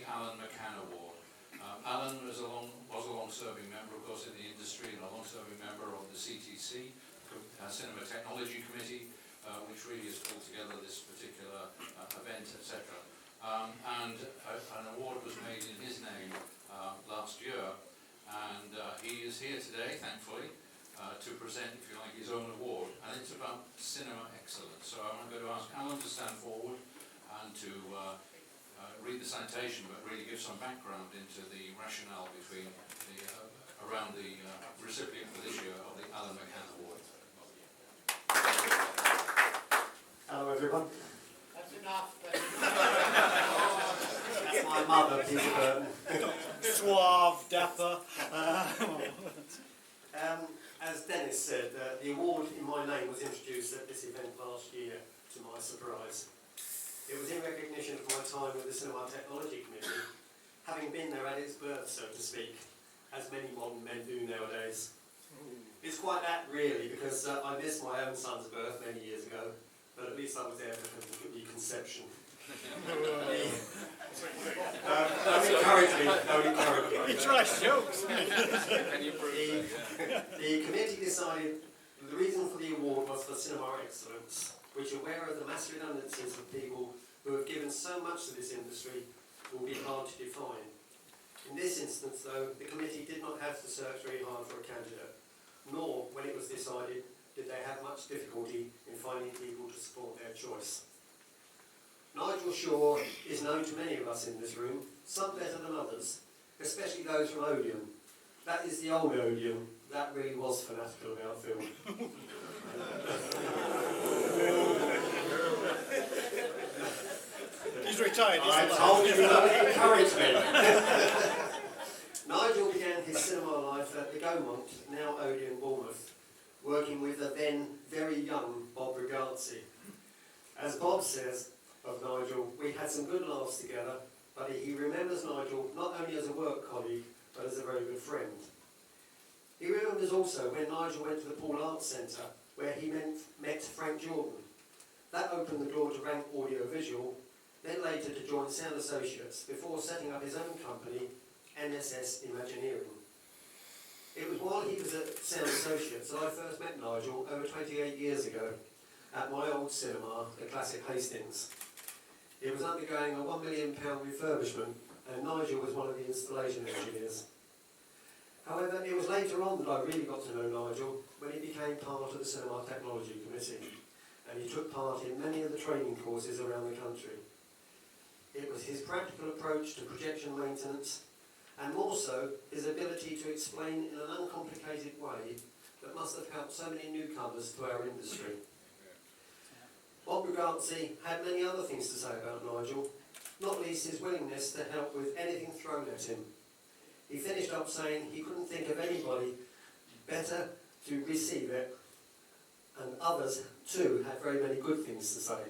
Alan McCann Award. Alan was a long-serving member, of course, in the industry and a long-serving member of the CTC, Cinema Technology Committee, which really has pulled together this particular event, etc. And an award was made in his name last year, and he is here today, thankfully, to present, if you like, his own award, and it's about cinema excellence. So I'm going to ask Alan to stand forward and to read the citation, but really give some background into the rationale between around the recipient for this year of the Alan McCann Award. Hello everyone. That's enough. That's my mother, Peter Burton. Suave, dapper. As Dennis said, the award in my name was introduced at this event last year, to my surprise. It was in recognition of my time with the Cinema Technology Committee, having been there at its birth, so to speak, as many modern men do nowadays. It's quite that, really, because I missed my own son's birth many years ago, but at least I was there for the conception. Don't encourage me, don't encourage me. He tries jokes. The committee decided the reason for the award was for cinema excellence, which, aware of the mass redundancies of people who have given so much to this industry, will be hard to define. In this instance, though, the committee did not have to search very hard for a candidate, nor, when it was decided, did they have much difficulty in finding people to support their choice. Nigel Shaw is known to many of us in this room, some better than others, especially those from Odeon. That is the old Odeon. That really was fanatical about film. He's retired. I told you not to encourage me. Nigel began his cinema life at the Gaumont, now Odeon Bournemouth, working with the then very young Bob Bksts. As Bob says of Nigel, we had some good laughs together, but he remembers Nigel not only as a work colleague, but as a very good friend. He remembers also when Nigel went to the Paul Arts Centre, where he met Frank Jordan. That opened the door to Rank Audiovisual, then later to join Sound Associates, before setting up his own company, MSS Imagineering. It was while he was at Sound Associates that I first met Nigel over 28 years ago at my old cinema, the Classic Hastings. It was undergoing a £1 million refurbishment, and Nigel was one of the installation engineers. However, it was later on that I really got to know Nigel, when he became part of the Cinema Technology Committee, and he took part in many of the training courses around the country. It was his practical approach to projection maintenance, and more so, his ability to explain in an uncomplicated way that must have helped so many newcomers to our industry. Bob Bksts had many other things to say about Nigel, not least his willingness to help with anything thrown at him. He finished up saying he couldn't think of anybody better to receive it, and others too had very many good things to say.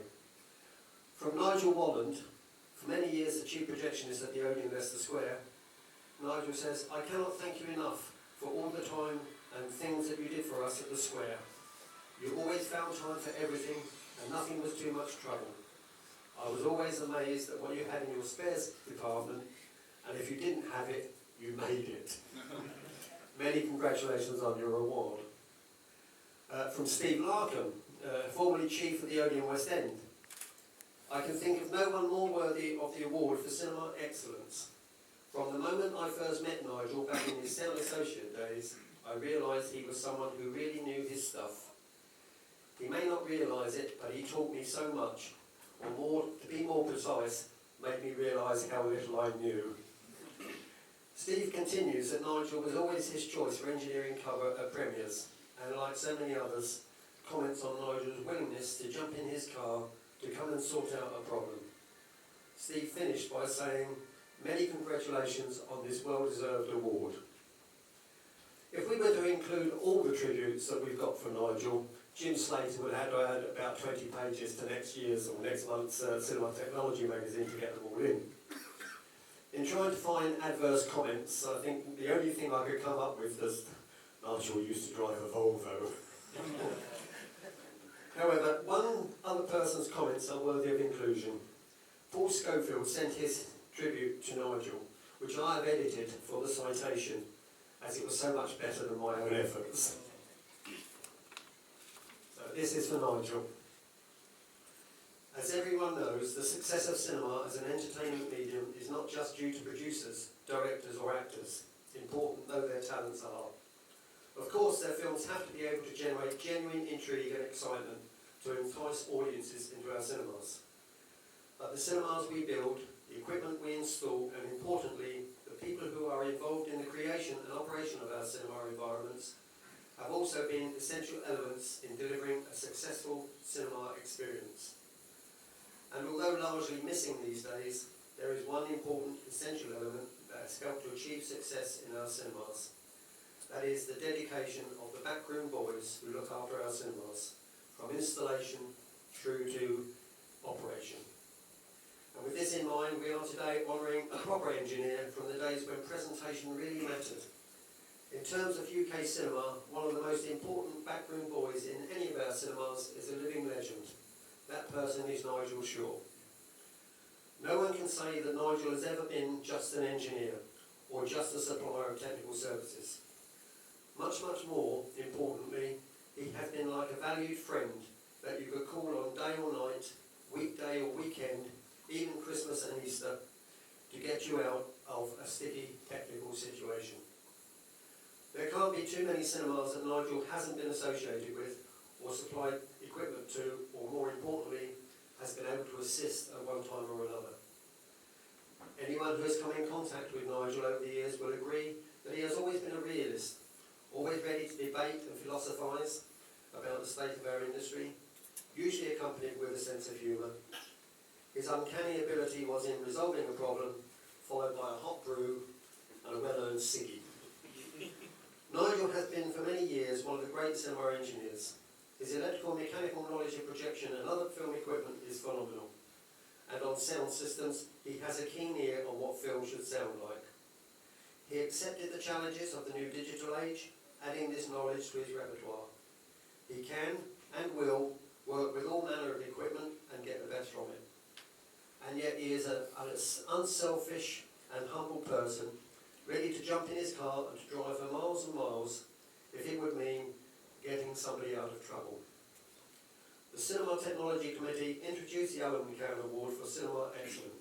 From Nigel Walland, for many years the chief projectionist at the Odeon Leicester Square, Nigel says, "I cannot thank you enough for all the time and things that you did for us at the Square. You always found time for everything, and nothing was too much trouble. I was always amazed at what you had in your spares department, and if you didn't have it, you made it." Many congratulations on your award. From Steve Larkham, formerly chief of the Odeon West End. "I can think of no one more worthy of the award for cinema excellence. From the moment I first met Nigel back in his Sound Associate days, I realised he was someone who really knew his stuff. He may not realise it, but he taught me so much, or more, to be more precise, made me realise how little I knew." Steve continues that Nigel was always his choice for engineering cover at premieres, and like so many others, comments on Nigel's willingness to jump in his car to come and sort out a problem. Steve finished by saying, "Many congratulations on this well-deserved award." If we were to include all the tributes that we've got for Nigel, Jim Slater would have to add about 20 pages to next year's or next month's Cinema Technology magazine to get them all in. In trying to find adverse comments, I think the only thing I could come up with was Nigel used to drive a Volvo. However, one other person's comments are worthy of inclusion. Paul Schofield sent his tribute to Nigel, which I have edited for the citation, as it was so much better than my own efforts. So this is for Nigel. As everyone knows, the success of cinema as an entertainment medium is not just due to producers, directors or actors, important though their talents are. Of course, their films have to be able to generate genuine intrigue and excitement to entice audiences into our cinemas. But the cinemas we build, the equipment we install, and importantly, the people who are involved in the creation and operation of our cinema environments have also been essential elements in delivering a successful cinema experience. And although largely missing these days, there is one important essential element that has helped to achieve success in our cinemas. That is the dedication of the backroom boys who look after our cinemas, from installation through to operation. And with this in mind, we are today honouring a proper engineer from the days when presentation really mattered. In terms of UK cinema, one of the most important backroom boys in any of our cinemas is a living legend. That person is Nigel Shaw. No one can say that Nigel has ever been just an engineer or just a supplier of technical services. Much, much more importantly, he has been like a valued friend that you could call on day or night, weekday or weekend, even Christmas and Easter, to get you out of a sticky technical situation. There can't be too many cinemas that Nigel hasn't been associated with or supplied equipment to, or more importantly, has been able to assist at one time or another. Anyone who has come in contact with Nigel over the years will agree that he has always been a realist, always ready to debate and philosophise about the state of our industry, usually accompanied with a sense of humour. His uncanny ability was in resolving a problem, followed by a hot brew and a well-earned ciggy. Nigel has been for many years one of the great cinema engineers. His electrical and mechanical knowledge of projection and other film equipment is phenomenal. And on sound systems, he has a keen ear on what film should sound like. He accepted the challenges of the new digital age, adding this knowledge to his repertoire. He can and will work with all manner of equipment and get the best from it. And yet he is an unselfish and humble person, ready to jump in his car and to drive for miles and miles if it would mean getting somebody out of trouble. The Cinema Technology Committee introduced the Owen McCann Award for Cinema Excellence.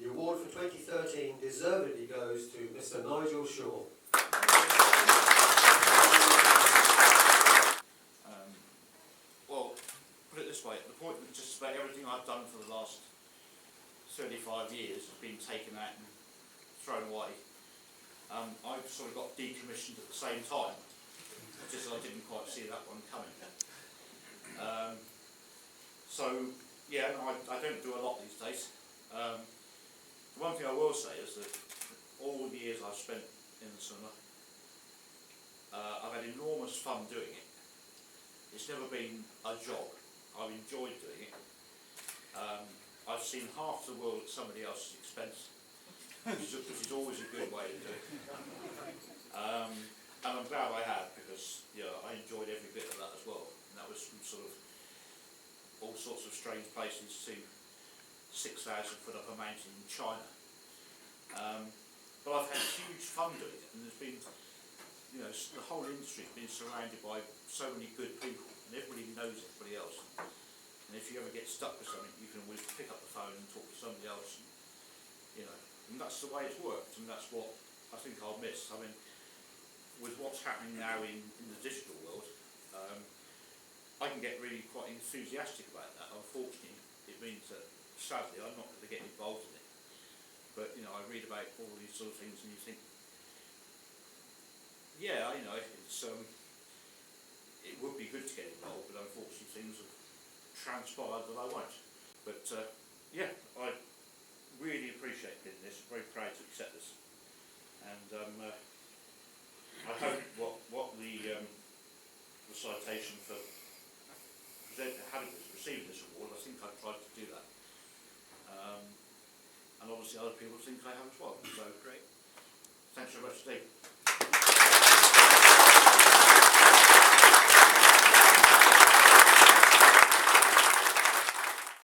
The award for 2013 deservedly goes to Mr. Nigel Shaw. Well, put it this way, the point that just about everything I've done for the last 35 years has been taken out and thrown away. I've sort of got decommissioned at the same time, just I didn't quite see that one coming. So, yeah, I don't do a lot these days. The one thing I will say is that all the years I've spent in the cinema, I've had enormous fun doing it. It's never been a job. I've enjoyed doing it. I've seen half the world at somebody else's expense, which is always a good way to do it. And I'm glad I have, because I enjoyed every bit of that as well. And that was from sort of all sorts of strange places to 6,000 foot up a mountain in China. But I've had huge fun doing it, and there's been, the whole industry has been surrounded by so many good people, and everybody knows everybody else. And if you ever get stuck with something, you can always pick up the phone and talk to somebody else. And that's the way it's worked, and that's what I think I'll miss. I mean, with what's happening now in the digital world, I can get really quite enthusiastic about that. Unfortunately, it means that sadly I'm not going to get involved in it. But I read about all these sort of things, and you think, yeah, it's it would be good to get involved, but unfortunately things have transpired that I won't. But yeah, I really appreciate getting this. I'm very proud to accept this, and I hope what the citation for receiving this award, I think I've tried to do that, and obviously other people think I have as well. So great. Thanks very much, Steve.